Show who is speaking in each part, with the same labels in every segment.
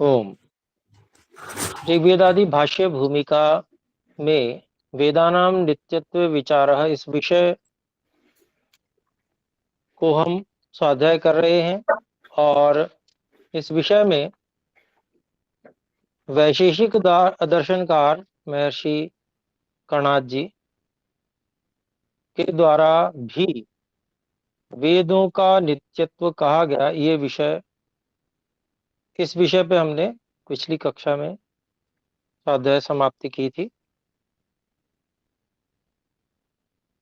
Speaker 1: ओम। ऋग्वेदादि भाष्य भूमिका में वेदानाम नित्यत्व विचारः इस विषय को हम स्वाध्याय कर रहे हैं और इस विषय में वैशेषिक दर्शनकार महर्षि कणाद जी के द्वारा भी वेदों का नित्यत्व कहा गया, ये विषय, इस विषय पे हमने पिछली कक्षा में स्वाध्याय समाप्ति की थी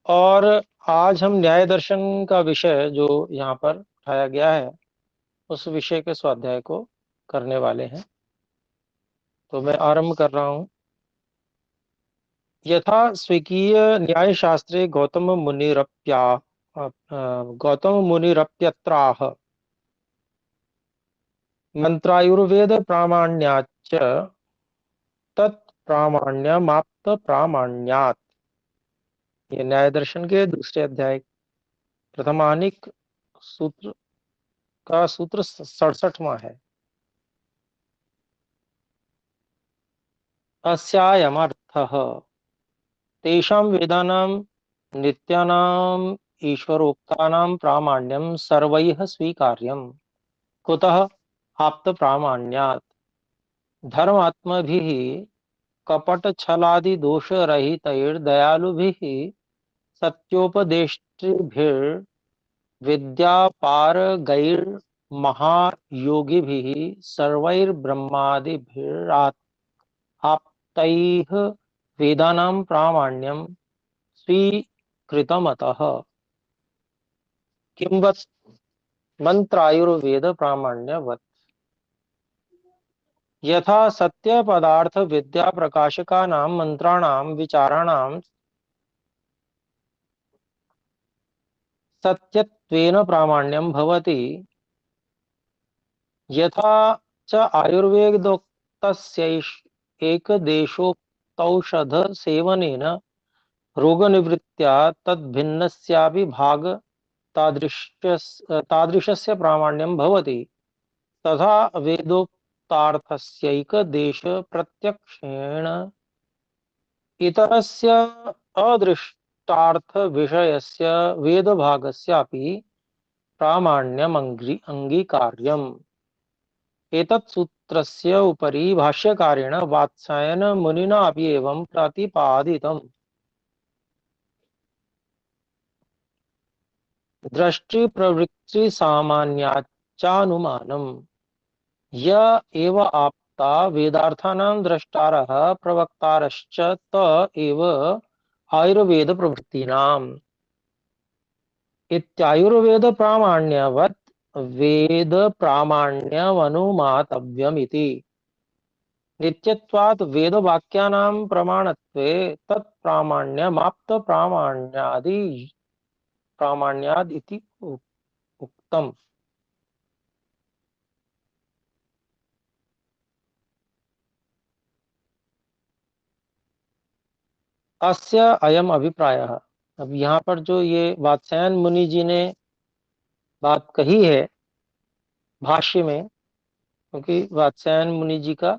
Speaker 1: और आज हम न्याय दर्शन का विषय जो यहाँ पर उठाया गया है उस विषय के स्वाध्याय को करने वाले हैं। तो मैं आरंभ कर रहा हूँ। यथा स्वीकीय न्याय शास्त्रे गौतम मुनिरप्यत्राह मंत्रायुर्वेद प्रामाण्याच्च तत्प्रामाण्यमाप्त प्रामाण्यात्। ये न्याय दर्शन के दूसरे अध्याय प्रथमानिक सूत्र का सूत्र 67वां है। अस्यायमर्थः तेषां वेदानां नित्यानां ईश्वरोक्तानां प्रामाण्यं सर्वैः स्वीकार्यम्। कुतः? आप्तप्रामाण्यात्। धर्मात्मभिः कपटछलादिदोषरहितैर्दयालुभिः सत्योपदेष्ट्रिभिर्विद्यापारगैर्महायोगिभिः सर्वैर्ब्रह्मादिभिराप्तैः वेदानां प्रामाण्यं स्वीकृतमतः किंवत् मंत्रायुर्वेद प्रामाण्यवत्। यथा सत्य पदार्थ विद्या प्रकाशकानां मंत्राणां विचाराणां सत्यत्वेन प्रामाण्यं भवति, यथा च आयुर्वेदोक्तस्य एकदेशोक्तौषधसेवनेन रोगनिवृत्त्या तद्भिन्नस्यापि भाग तादृशस्य प्रामाण्यं भवति, तथा वेदोक्तार्थस्यैकदेश प्रत्यक्षेण इतरस्य अदृष्टार्थ विषयस्य वेदभागस्यापि प्रामाण्यम् अंगीकार्यम्। एतत् सूत्रस्य उपरि भाष्यकारेण वात्सायन मुनिना अपि एवं प्रतिपादितम्। दृष्टि प्रवृत्ति सामान्याचानुमानम् य एव आप्ता वेदार्थानां द्रष्टारः प्रवक्तारश्च त एव आयुर्वेद प्रवृत्तीनाम् इत्यायुर्वेद प्रामाण्यवत् वेद प्रामाण्यमनुमातव्यमिति। नित्यत्वात् वेदवाक्यानां प्रमाणत्वे तत्प्रामाण्यमाप्त प्रामाण्यादि प्रामाण्याद् इति उक्तम्। अस्य अयम अभिप्रायः। अब यहाँ पर जो ये वात्स्यायन मुनि जी ने बात कही है भाष्य में, क्योंकि वात्स्यायन मुनि जी का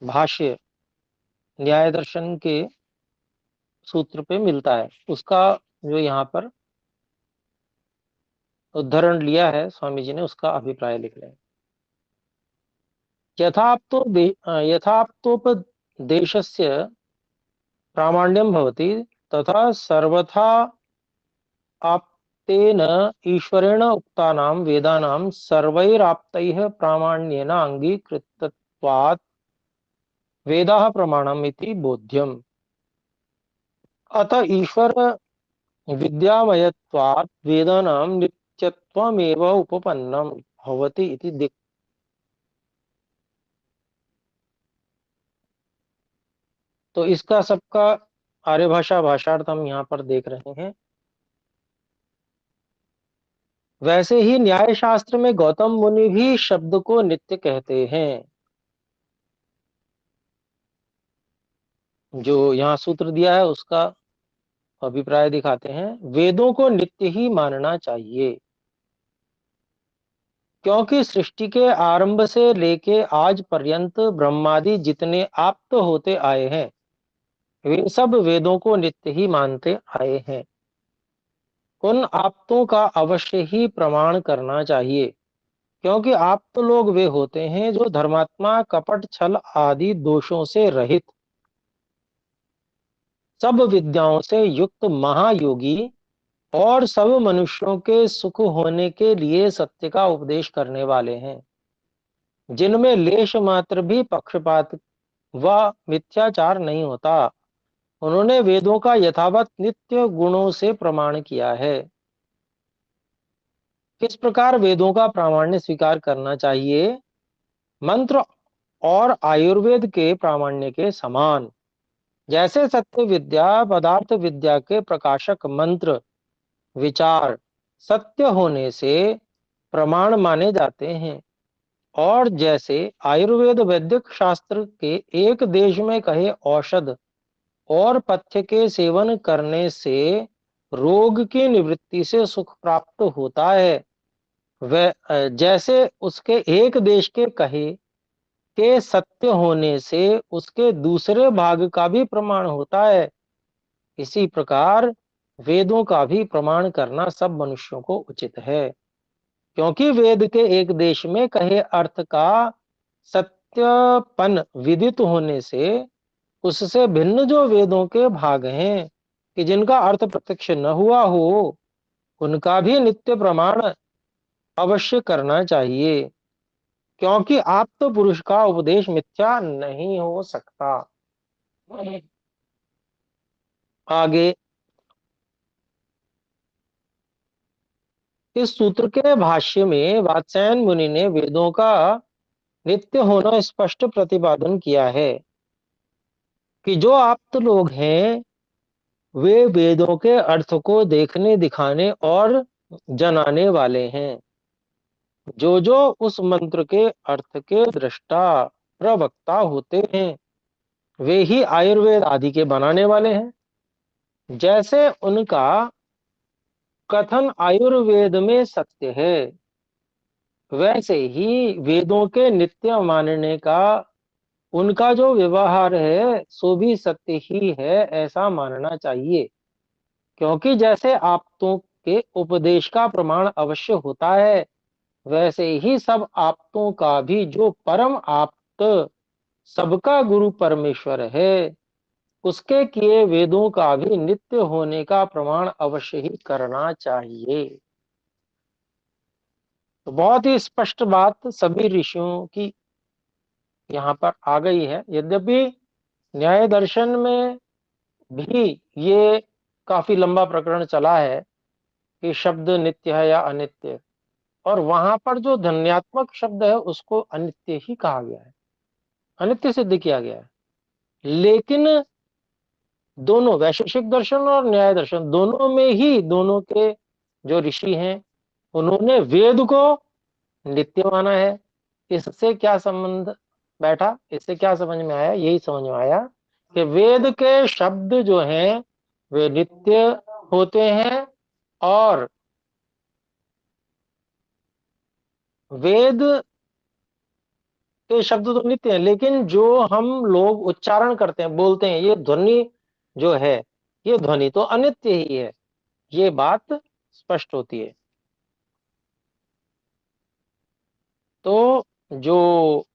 Speaker 1: भाष्य न्याय दर्शन के सूत्र पे मिलता है, उसका जो यहाँ पर उद्धरण लिया है स्वामी जी ने, उसका अभिप्राय लिख रहे हैं। यथाप्तोपदेशस्य प्रामाण्यं भवति तथा सर्वथा आप्तेन ईश्वरेण उक्तानां वेदानां सर्वैराप्तैः प्रामाण्येन अंगीकृतत्वात् वेदाः प्रमाणम् इति बोध्यम्। अतः ईश्वर विद्यामयत्वात् वेदानां नित्यत्वमेव उपपन्नं भवति इति दिक्। तो इसका सबका आर्यभाषा भाषार्थ हम यहाँ पर देख रहे हैं। वैसे ही न्याय शास्त्र में गौतम मुनि भी शब्द को नित्य कहते हैं। जो यहाँ सूत्र दिया है उसका अभिप्राय दिखाते हैं, वेदों को नित्य ही मानना चाहिए, क्योंकि सृष्टि के आरंभ से लेके आज पर्यंत ब्रह्मादि जितने आप्त होते आए हैं, वे सब वेदों को नित्य ही मानते आए हैं। उन आप्तों का अवश्य ही प्रमाण करना चाहिए, क्योंकि आप्त लोग वे होते हैं जो धर्मात्मा, कपट, छल आदि दोषों से रहित, सब विद्याओं से युक्त महायोगी और सब मनुष्यों के सुख होने के लिए सत्य का उपदेश करने वाले हैं, जिनमें लेश मात्र भी पक्षपात व मिथ्याचार नहीं होता। उन्होंने वेदों का यथावत नित्य गुणों से प्रमाण किया है। किस प्रकार वेदों का प्रामाण्य स्वीकार करना चाहिए? मंत्र और आयुर्वेद के प्रामाण्य के समान। जैसे सत्य विद्या, पदार्थ विद्या के प्रकाशक मंत्र, विचार सत्य होने से प्रमाण माने जाते हैं, और जैसे आयुर्वेद वैदिक शास्त्र के एक देश में कहे औषध और पथ्य के सेवन करने से रोग की निवृत्ति से सुख प्राप्त होता है, वह जैसे उसके एक देश के कहे के सत्य होने से उसके दूसरे भाग का भी प्रमाण होता है, इसी प्रकार वेदों का भी प्रमाण करना सब मनुष्यों को उचित है, क्योंकि वेद के एक देश में कहे अर्थ का सत्यपन विदित होने से उससे भिन्न जो वेदों के भाग हैं कि जिनका अर्थ प्रत्यक्ष न हुआ हो, उनका भी नित्य प्रमाण अवश्य करना चाहिए, क्योंकि आप तो पुरुष का उपदेश मिथ्या नहीं हो सकता। आगे इस सूत्र के भाष्य में वात्स्यायन मुनि ने वेदों का नित्य होना स्पष्ट प्रतिपादन किया है कि जो आप्त लोग हैं वे वेदों के अर्थ को देखने, दिखाने और जनाने वाले हैं। जो उस मंत्र के अर्थ के दृष्टा, प्रवक्ता होते हैं, वे ही आयुर्वेद आदि के बनाने वाले हैं। जैसे उनका कथन आयुर्वेद में सत्य है, वैसे ही वेदों के नित्य मानने का उनका जो व्यवहार है सो भी सत्य ही है, ऐसा मानना चाहिए, क्योंकि जैसे आप्तों के उपदेश का प्रमाण अवश्य होता है, वैसे ही सब आप्तों का भी जो परम आप्त, सबका गुरु परमेश्वर है, उसके किए वेदों का भी नित्य होने का प्रमाण अवश्य ही करना चाहिए। तो बहुत ही स्पष्ट बात सभी ऋषियों की यहाँ पर आ गई है। यद्यपि न्याय दर्शन में भी ये काफी लंबा प्रकरण चला है कि शब्द नित्य है या अनित्य, और वहां पर जो ध्वन्यात्मक शब्द है उसको अनित्य ही कहा गया है, अनित्य सिद्ध किया गया है। लेकिन दोनों वैशेषिक दर्शन और न्याय दर्शन दोनों में ही दोनों के जो ऋषि हैं उन्होंने वेद को नित्य माना है। इससे क्या संबंध बैठा, इससे क्या समझ में आया? यही समझ में आया कि वेद के शब्द जो हैं वे नित्य होते हैं, और वेद के शब्द तो नित्य हैं, लेकिन जो हम लोग उच्चारण करते हैं, बोलते हैं, ये ध्वनि जो है ये ध्वनि तो अनित्य ही है, ये बात स्पष्ट होती है। तो जो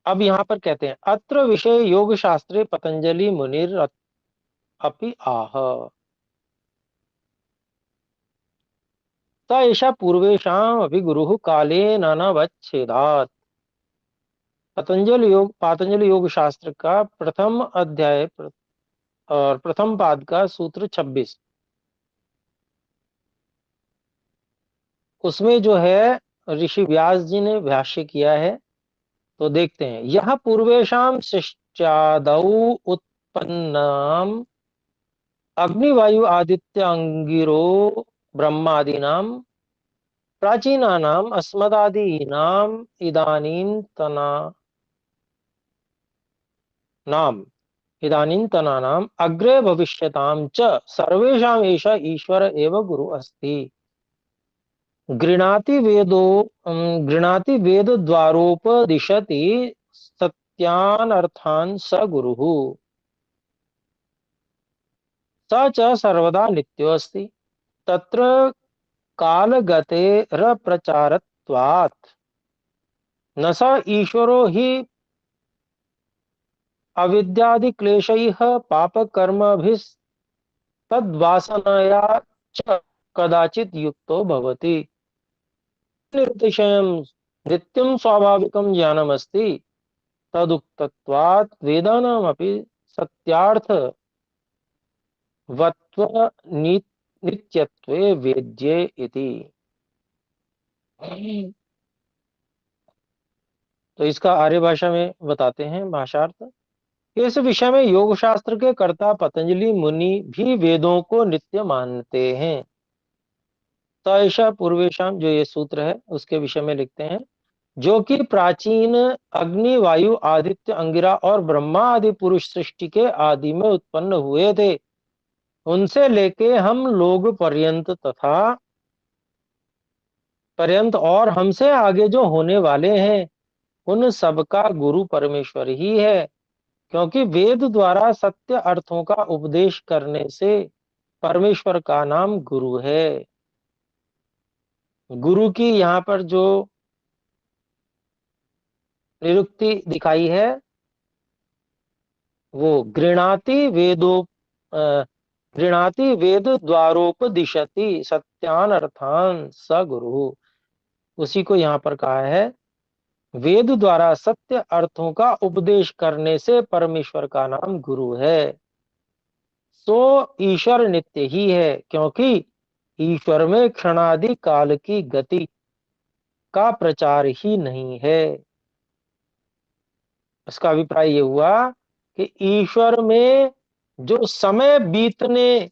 Speaker 1: अब यहाँ पर कहते हैं, अत्र विषय योग शास्त्रे पतंजलि मुनिर अपि आह, स एषा पूर्वेषाम अभि गुरु काले नानावच्छेदात्। पातंजलि योग शास्त्र का प्रथम अध्याय और प्रथम पाद का सूत्र 26, उसमें जो है ऋषि व्यास जी ने भाष्य किया है। तो देखते हैं, यह पूर्वेशम शिष्टादौ उत्पन्नम अग्निवायु आदित्य अंगिरो ब्रह्मादीनाम प्राचीनानाम अस्मदादीनाम इदानींतना नाम इदानीन्तनानाम् अग्रे भविष्यतां च सर्वेषाम् एष ईश्वर एव गुरु अस्ति। गृह्णाति वेद द्वारोपदिशति सत्यान् अर्थान् स गुरुः। स च सर्वदा नित्योऽस्ति तत्र कालगतेरप्रचारत्वात्। न स ईश्वरो हि अविद्यादिक्लेशैः पापकर्मभिस्तद्वासनया च कदाचित् युक्तो भवति। निर्तिशयं नित्यं स्वाभाविकं ज्ञानमस्ति तदुक्तत्वात् वेदानामपि नित्यत्वे वेद्ये इति। तो इसका आर्य भाषा में बताते हैं भाषार्थ। इस विषय में योग शास्त्र के कर्ता पतंजलि मुनि भी वेदों को नित्य मानते हैं। तैषा पूर्वेशम, जो ये सूत्र है उसके विषय में लिखते हैं, जो कि प्राचीन अग्नि वायु आदित्य अंगिरा और ब्रह्मा आदि पुरुष सृष्टि के आदि में उत्पन्न हुए थे, उनसे लेके हम लोग पर्यंत और हमसे आगे जो होने वाले हैं उन सबका गुरु परमेश्वर ही है। क्योंकि वेद द्वारा सत्य अर्थों का उपदेश करने से परमेश्वर का नाम गुरु है। गुरु की यहाँ पर जो निरुक्ति दिखाई है वो गृणाति वेद द्वारोपदिशति सत्यान अर्थान स गुरु। उसी को यहाँ पर कहा है, वेद द्वारा सत्य अर्थों का उपदेश करने से परमेश्वर का नाम गुरु है। सो ईश्वर नित्य ही है, क्योंकि ईश्वर में क्षणादि काल की गति का प्रचार ही नहीं है। इसका अभिप्राय ये हुआ कि ईश्वर में जो समय बीतने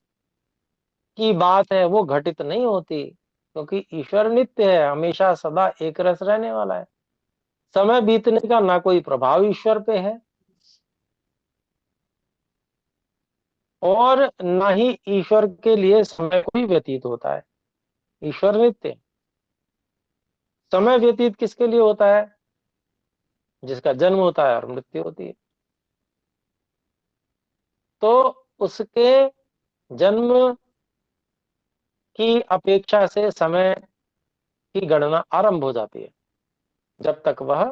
Speaker 1: की बात है वो घटित नहीं होती, क्योंकि ईश्वर नित्य है, हमेशा सदा एक रस रहने वाला है। समय बीतने का ना कोई प्रभाव ईश्वर पे है और ना ही ईश्वर के लिए समय कोई व्यतीत होता है। ईश्वर नित्य। समय व्यतीत किसके लिए होता है? जिसका जन्म होता है और मृत्यु होती है। तो उसके जन्म की अपेक्षा से समय की गणना आरंभ हो जाती है। जब तक वह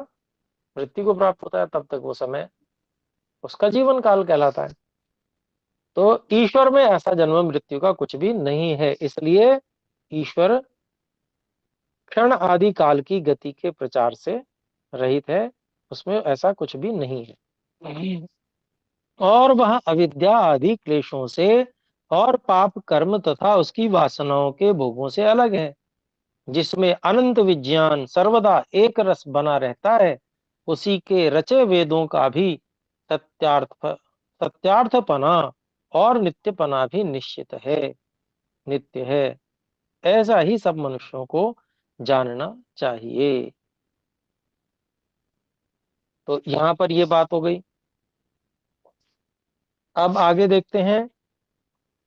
Speaker 1: मृत्यु को प्राप्त होता है तब तक वो समय उसका जीवन काल कहलाता है। तो ईश्वर में ऐसा जन्म मृत्यु का कुछ भी नहीं है, इसलिए ईश्वर क्षण आदि काल की गति के प्रचार से रहित है, उसमें ऐसा कुछ भी नहीं है। और वह अविद्या आदि क्लेशों से और पाप कर्म तथा उसकी वासनाओं के भोगों से अलग है, जिसमें अनंत विज्ञान सर्वदा एक रस बना रहता है। उसी के रचे वेदों का भी सत्यार्थपना और नित्यपना भी निश्चित है, नित्य है। ऐसा ही सब मनुष्यों को जानना चाहिए। तो यहाँ पर ये बात हो गई। अब आगे देखते हैं,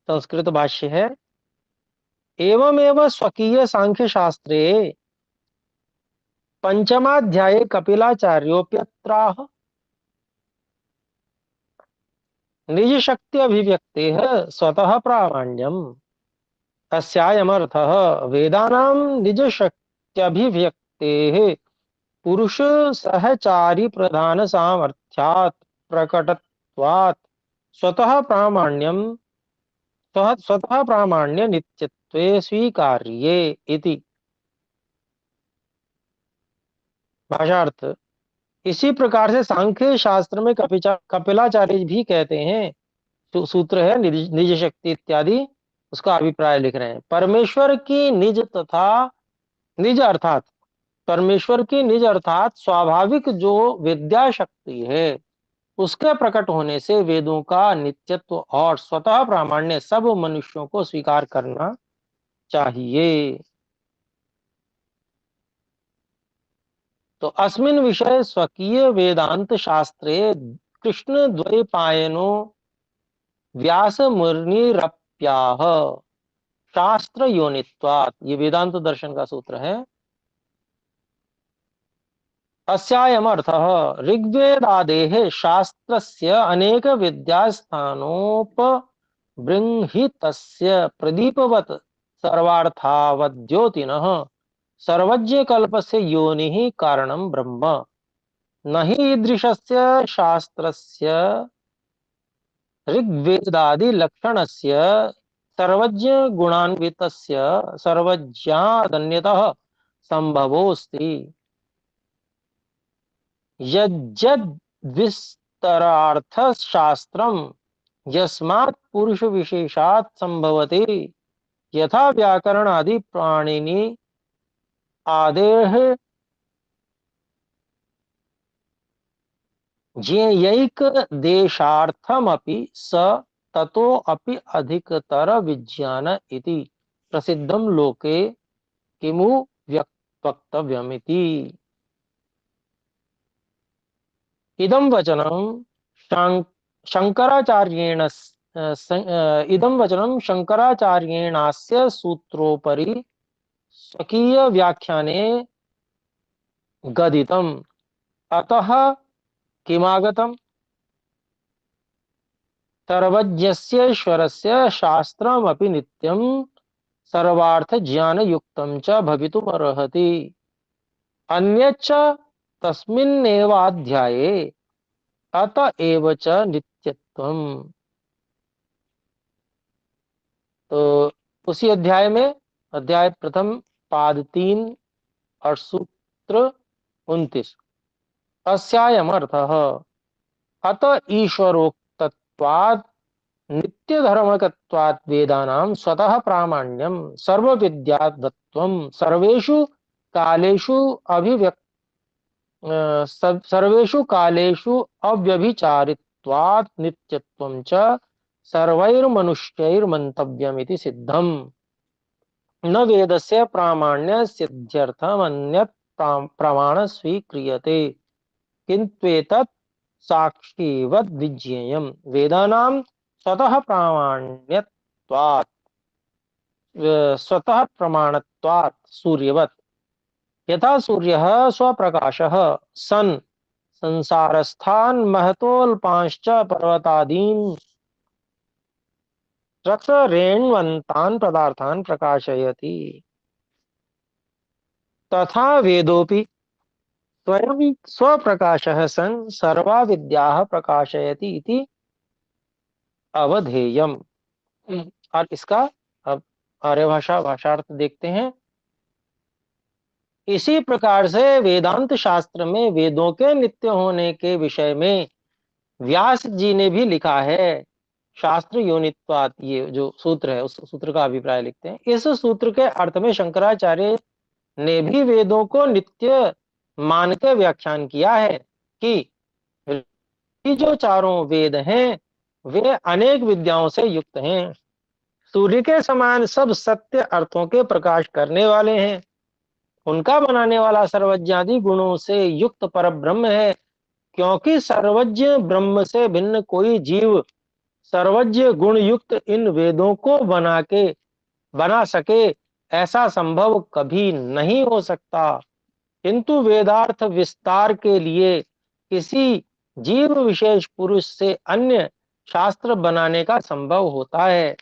Speaker 1: संस्कृत भाष्य है। एवमेव स्वकीय सांख्य शास्त्रे पंचमाध्याये कपिलाचार्योऽप्यत्राह निज शक्ति अभिव्यक्ते स्वतः प्रामाण्यम। अस्यायमर्थः वेदानां निज शक्त्यभिव्यक्तेः पुरुष सहचारी प्रधान सामर्थ्यात् प्रकटत्वात् स्वतः प्रामाण्यम स्वतः प्रामाण्य नित्यत्वे स्वीकार्ये इति। भाषार्थ, इसी प्रकार से सांख्य शास्त्र में कपिलाचार्य भी कहते हैं, सूत्र है निज शक्ति इत्यादि, उसका अभिप्राय लिख रहे हैं। निज अर्थात परमेश्वर की निज अर्थात स्वाभाविक जो विद्या शक्ति है उसके प्रकट होने से वेदों का नित्यत्व और स्वतः प्रामाण्य सब मनुष्यों को स्वीकार करना चाहिए। तो अस्मिन् विषय स्वकीय वेदांत शास्त्रे कृष्ण द्वैपायनो व्यास मुनिरप्याह शास्त्र योनित्वात्। ये वेदांत दर्शन का सूत्र है। अस्यायम अर्थः ऋग्वेदादेः शास्त्रस्य अनेक विद्यास्थानोपबृंहितस्य प्रदीपवत् सर्वार्थावद्योतिनः सर्वज्ञ कल्पस्य योनिः कारणं ब्रह्म न हि ईदृशस्य शास्त्रस्य ऋग्वेदादि लक्षणस्य सर्वज्ञ गुणान्वितस्य सर्वज्ञादन्यतः संभवोऽस्ति। यज्जद्विस्तरार्थशास्त्रम् यस्मात् पुरुष विशेषात् संभवते यथा व्याकरण आदि प्राणिनि आदेः ज्ञेयैक देशार्थमपि स ततो अपि अधिकतर विज्ञान इति प्रसिद्धं लोके किमु वक्तव्यमिति। इदं वचनं शंकराचार्येण इदं वचनं शंकराचार्येणास्य सूत्रोपरि स्वकीय व्याख्याने गदितम्। अतः किमागतम्? सर्वज्ञस्येश्वरस्य शास्त्रमपि नित्यं सर्वार्थ ज्ञान युक्तं च भवितुमर्हति। अन्यच्च तस्मिन्नेवाध्याये अत एव च नित्यत्वम्। तो उसी अध्याय में, अध्याय प्रथम पाद 3 और सूत्र 29, अस्यायम अर्थः अत ईश्वरोक्तत्वात् नित्य धर्मकत्वात् वेदानां स्वतः प्रामाण्यं सर्वविद्यात्वं सर्वेषु कालेषु सर्वेषु कालेषु अव्यभिचारित्वात् नित्यत्वं च सर्वैर्मनुष्यैर्मन्तव्यमिति सिद्धम्। न वेदस्य प्रामाण्य सिद्ध्यर्थम् अन्यत् प्रमाण स्वीक्रियते किन्त्वेतत् साक्षीवद् विज्ञेयम्। वेदानां स्वतः प्रामाण्यत्वात् स्वतः प्रमाणत्वात् सूर्यवत् यथा सूर्यः स्वप्रकाशः सन् संसारस्थान् महतोल्पांश्च पर्वतादीन् रक्षरेण्वन्तान् पदार्थान् प्रकाशयति तथा वेदोऽपि स्वयं स्वप्रकाशः सन् सर्वा विद्याः प्रकाशयति इति अवधेयम्। और इसका अब आर्यभाषा भाषार्थ देखते हैं। इसी प्रकार से वेदांत शास्त्र में वेदों के नित्य होने के विषय में व्यास जी ने भी लिखा है। शास्त्र योनित्वात्, ये जो सूत्र है उस सूत्र का अभिप्राय लिखते हैं। इस सूत्र के अर्थ में शंकराचार्य ने भी वेदों को नित्य मान के व्याख्यान किया है कि जो चारों वेद हैं वे अनेक विद्याओं से युक्त हैं। सूर्य के समान सब सत्य अर्थों के प्रकाश करने वाले हैं। उनका बनाने वाला सर्वज्ञादि गुणों से युक्त परब्रह्म है। क्योंकि सर्वज्ञ ब्रह्म से भिन्न कोई जीव सर्वज्ञ गुण युक्त इन वेदों को बना सके ऐसा संभव कभी नहीं हो सकता। किंतु वेदार्थ विस्तार के लिए किसी जीव विशेष पुरुष से अन्य शास्त्र बनाने का संभव होता है।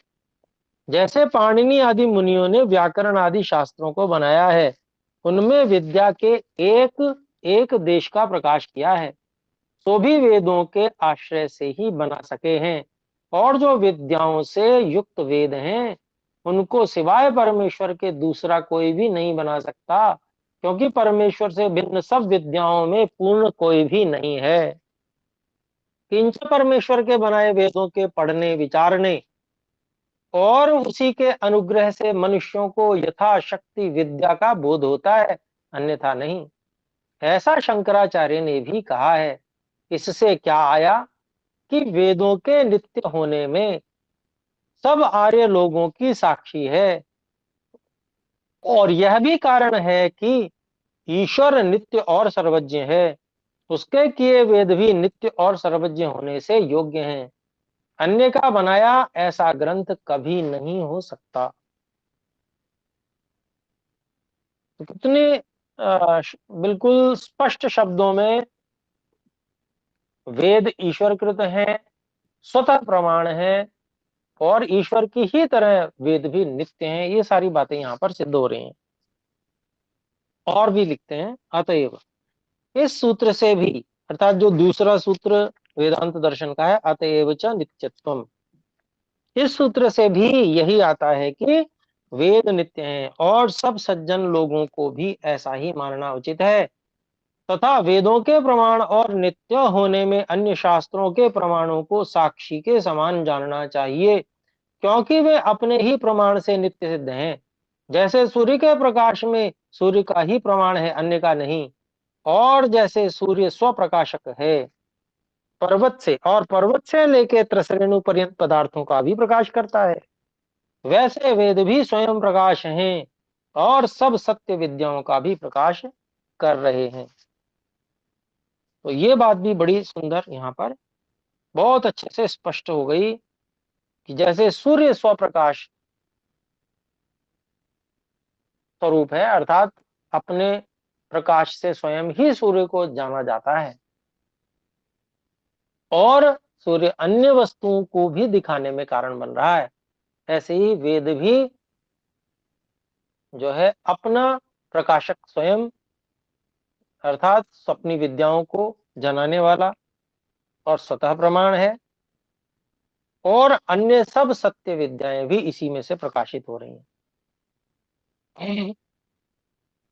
Speaker 1: जैसे पाणिनि आदि मुनियों ने व्याकरण आदि शास्त्रों को बनाया है, उनमें विद्या के एक एक देश का प्रकाश किया है, तो भी वेदों के आश्रय से ही बना सके हैं। और जो विद्याओं से युक्त वेद हैं उनको सिवाय परमेश्वर के दूसरा कोई भी नहीं बना सकता, क्योंकि परमेश्वर से भिन्न सब विद्याओं में पूर्ण कोई भी नहीं है। किंच परमेश्वर के बनाए वेदों के पढ़ने विचारने और उसी के अनुग्रह से मनुष्यों को यथाशक्ति विद्या का बोध होता है, अन्यथा नहीं। ऐसा शंकराचार्य ने भी कहा है। इससे क्या आया कि वेदों के नित्य होने में सब आर्य लोगों की साक्षी है, और यह भी कारण है कि ईश्वर नित्य और सर्वज्ञ है। उसके किए वेद भी नित्य और सर्वज्ञ होने से योग्य हैं। अन्य का बनाया ऐसा ग्रंथ कभी नहीं हो सकता। तो कितने बिल्कुल स्पष्ट शब्दों में वेद ईश्वरकृत हैं, स्वतः प्रमाण है, और ईश्वर की ही तरह वेद भी नित्य हैं, ये सारी बातें यहाँ पर सिद्ध हो रही हैं। और भी लिखते हैं, अतएव इस सूत्र से भी, अर्थात जो दूसरा सूत्र वेदांत दर्शन का है, अतएव च नित्यत्वम, इस सूत्र से भी यही आता है कि वेद नित्य हैं और सब सज्जन लोगों को भी ऐसा ही मानना उचित है, तथा वेदों के प्रमाण और नित्य होने में अन्य शास्त्रों के प्रमाणों को साक्षी के समान जानना चाहिए, क्योंकि वे अपने ही प्रमाण से नित्य सिद्ध हैं। जैसे सूर्य के प्रकाश में सूर्य का ही प्रमाण है, अन्य का नहीं, और जैसे सूर्य स्वप्रकाशक है पर्वत से, और पर्वत से लेके त्रिश्रेणु पर्यंत पदार्थों का भी प्रकाश करता है, वैसे वेद भी स्वयं प्रकाश हैं और सब सत्य विद्याओं का भी प्रकाश कर रहे हैं। तो ये बात भी बड़ी सुंदर यहाँ पर बहुत अच्छे से स्पष्ट हो गई कि जैसे सूर्य स्वप्रकाश स्वरूप है, अर्थात अपने प्रकाश से स्वयं ही सूर्य को जाना जाता है, और सूर्य अन्य वस्तुओं को भी दिखाने में कारण बन रहा है, ऐसे ही वेद भी जो है अपना प्रकाशक स्वयं, अर्थात अपनी विद्याओं को जनाने वाला और स्वतः प्रमाण है, और अन्य सब सत्य विद्याएं भी इसी में से प्रकाशित हो रही हैं।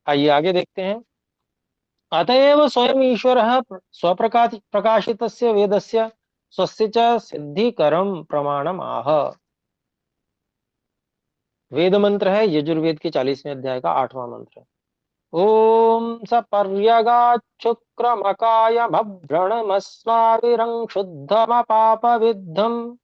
Speaker 1: आइए आगे देखते हैं। अतएव स्वयं ईश्वर स्वप्रकाश प्रकाशितस्य वेदस्य स्वस्य च सिद्धिकरम प्रमाणम आह। वेद मंत्र है यजुर्वेद के 40वें अध्याय का 8वां मंत्र। ओम सपर्यगाच्छुक्रमकाय भभ्रणमस्वाविरं शुद्धमपाप विद्धम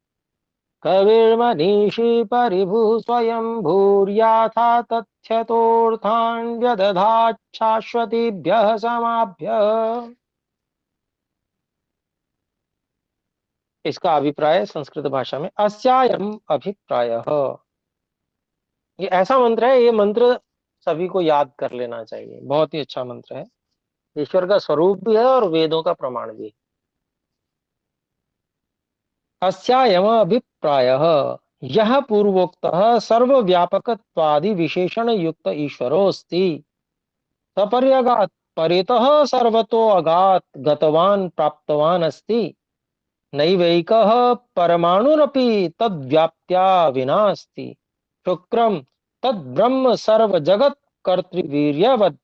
Speaker 1: कविर्मनीषी परिभुः स्वयं भूर्याथा तथ्यतोऽर्थान् व्यदधात् शाश्वतीभ्यः समाभ्यः। इसका अभिप्राय संस्कृत भाषा में अस्यायम अभिप्रायः। ये ऐसा मंत्र है, ये मंत्र सभी को याद कर लेना चाहिए, बहुत ही अच्छा मंत्र है, ईश्वर का स्वरूप भी है और वेदों का प्रमाण भी। अस्यायम अभिप्रायः यह पूर्वोक्तः सर्वव्यापकत्वादि विशेषण युक्त ईश्वरोऽस्ति सपर्यगात् परितः सर्वतो अगात् गतवान् प्राप्तवान् अस्ति नैवैकः परमाणुरपि तद्व्याप्त्या विनास्ति शुक्रम तद्ब्रह्म सर्वजगत् कर्तृवीर्यवत्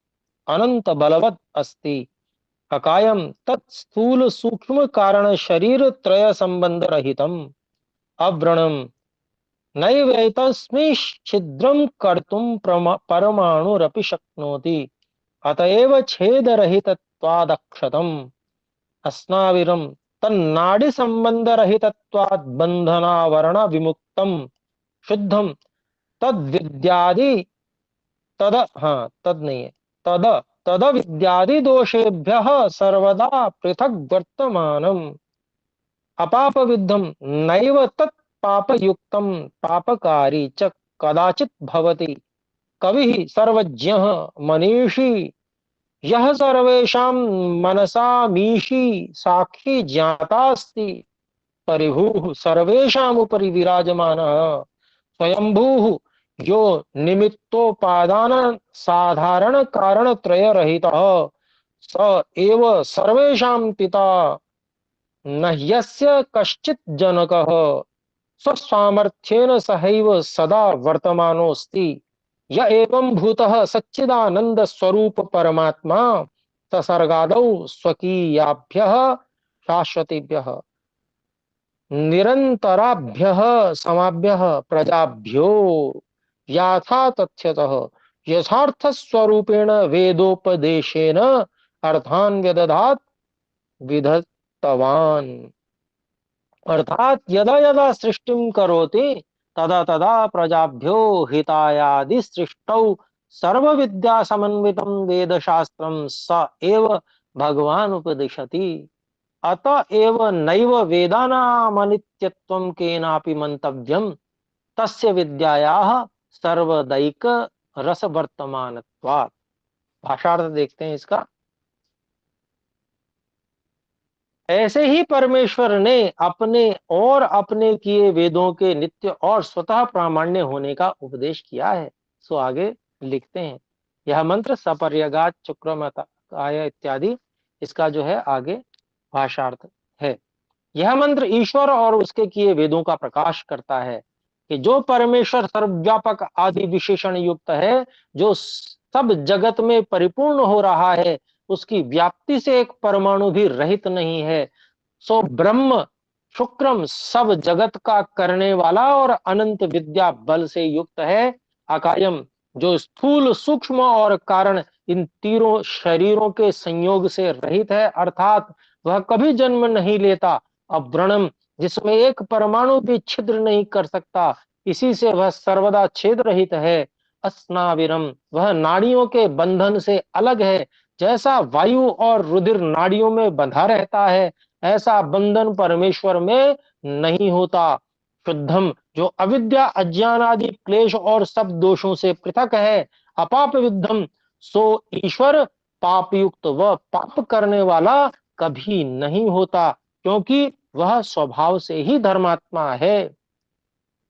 Speaker 1: अनंत बलवत् अस्ति अकायम तत्स्थूल सूक्ष्म कारण शरीर त्रय संबंध रहितम अव्रणम नैवैतस्मै छिद्रं कर्तुं परमाणुरपि शक्नोति अतएव छेदरहितत्वादक्षतम् अस्नाविरं तन्नाडि संबंध रहितत्वात् बंधनावरण विमुक्तम शुद्धम तद विद्यादि तद हाँ तद नहीं है तद तद विद्यादि दोषेभ्यः सर्वदा पृथक वर्तमानम अपाप विद्धम नैव तत् पापयुक्तम पापकारी च कदाचित् भवति कविः सर्वज्ञः मनीषी यह सर्वेषां मनसामीशी साक्षी ज्ञातास्ति परिभूः सर्वेषाम् उपरि विराजमानः स्वयंभूः यो निमित्तोपादान साधारण कारण त्रय रहितः स एव सर्वेषां पिता न ह्यस्य कश्चित् जनकः स्वसामर्थ्येन सहैव सदा वर्तमानोऽस्ति य एवं भूतः सच्चिदानंद स्वरूप परमात्मा ससर्गादौ स्वकीयाभ्यः शाश्वतीभ्यः निरंतराभ्यः समाभ्यः प्रजाभ्यो याथा तथ्यतः यथार्थ स्वरूपेण वेदोपदेशेन अर्थान व्यदधात् विधत्तवान्। अर्थात यदा यदा सृष्टिं करोति तदा तदा प्रजाभ्यो हितायादि सृष्टौ सर्व विद्या समन्वितं वेद शास्त्रं स एव भगवान उपदिशति। अत एव नैव वेदानामनित्यत्वं केनापि मंतव्यम तस्य विद्यायाः सर्वदैक रसवर्तमानत्वात्। भाषार्थ देखते हैं इसका। ऐसे ही परमेश्वर ने अपने और अपने किए वेदों के नित्य और स्वतः प्रामाण्य होने का उपदेश किया है। सो आगे लिखते हैं, यह मंत्र सपर्यगात चुक्रमताय इत्यादि, इसका जो है आगे भाषार्थ है। यह मंत्र ईश्वर और उसके किए वेदों का प्रकाश करता है कि जो परमेश्वर सर्वव्यापक आदि विशेषण युक्त है, जो सब जगत में परिपूर्ण हो रहा है, उसकी व्याप्ति से एक परमाणु भी रहित नहीं है। सो ब्रह्म शुक्रम सब जगत का करने वाला और अनंत विद्या बल से युक्त है। अकायम जो स्थूल सूक्ष्म और कारण इन तीनों शरीरों के संयोग से रहित है, अर्थात वह कभी जन्म नहीं लेता। अव्रणम जिसमें एक परमाणु भी छिद्र नहीं कर सकता, इसी से वह सर्वदा छेद रहित है। अस्नाविरम वह नाड़ियों के बंधन से अलग है। जैसा वायु और रुधिर नाड़ियों में बंधा रहता है, ऐसा बंधन परमेश्वर में नहीं होता। शुद्धम जो अविद्या अज्ञान आदि क्लेश और सब दोषों से पृथक है। अपाप विद्धम सो ईश्वर पाप युक्त व पाप करने वाला कभी नहीं होता, क्योंकि वह स्वभाव से ही धर्मात्मा है।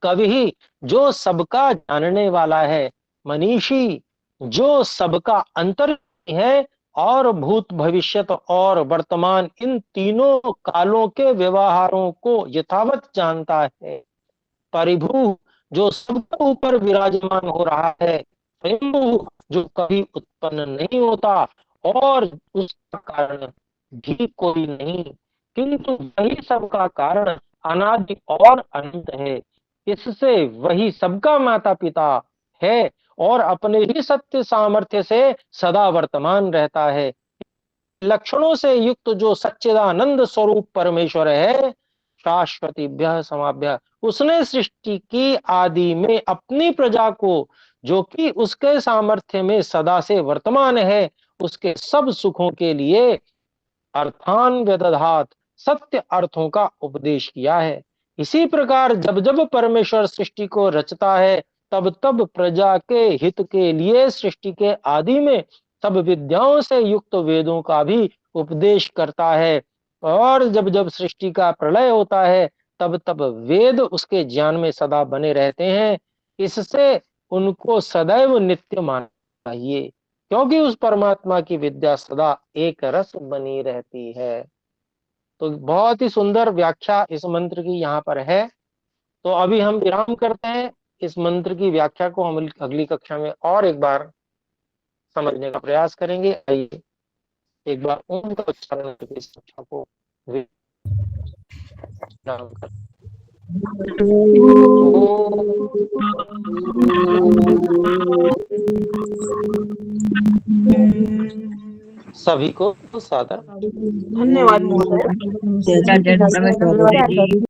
Speaker 1: कवि जो सबका जानने वाला है, मनीषी जो सबका अंतर है, और भूत भविष्यत और वर्तमान इन तीनों कालों के व्यवहारों को यथावत जानता है। परिभू जो सबके ऊपर विराजमान हो रहा है। स्वयंभू जो कभी उत्पन्न नहीं होता और उसका कारण भी कोई नहीं, किंतु वही सबका कारण अनादि और अनंत है। इससे वही सबका माता पिता है और अपने ही सत्य सामर्थ्य से सदा वर्तमान रहता है। लक्षणों से युक्त जो सच्चिदानंद स्वरूप परमेश्वर है, शाश्वतीभ्य समाभ्य उसने सृष्टि की आदि में अपनी प्रजा को, जो कि उसके सामर्थ्य में सदा से वर्तमान है, उसके सब सुखों के लिए अर्थान व्यदधात सत्य अर्थों का उपदेश किया है। इसी प्रकार जब जब परमेश्वर सृष्टि को रचता है, तब तब प्रजा के हित के लिए सृष्टि के आदि में सब विद्याओं से युक्त वेदों का भी उपदेश करता है। और जब जब सृष्टि का प्रलय होता है, तब तब वेद उसके ज्ञान में सदा बने रहते हैं। इससे उनको सदैव नित्य मानना चाहिए, क्योंकि उस परमात्मा की विद्या सदा एक रस बनी रहती है। तो बहुत ही सुंदर व्याख्या इस मंत्र की यहाँ पर है। तो अभी हम विराम करते हैं। इस मंत्र की व्याख्या को हम अगली कक्षा में और एक बार समझने का प्रयास करेंगे। आइए एक बार ओम का उच्चारण करके इस कक्षा को विराम करते सभी को सादर
Speaker 2: धन्यवाद महोदय।
Speaker 3: धन्यवाद।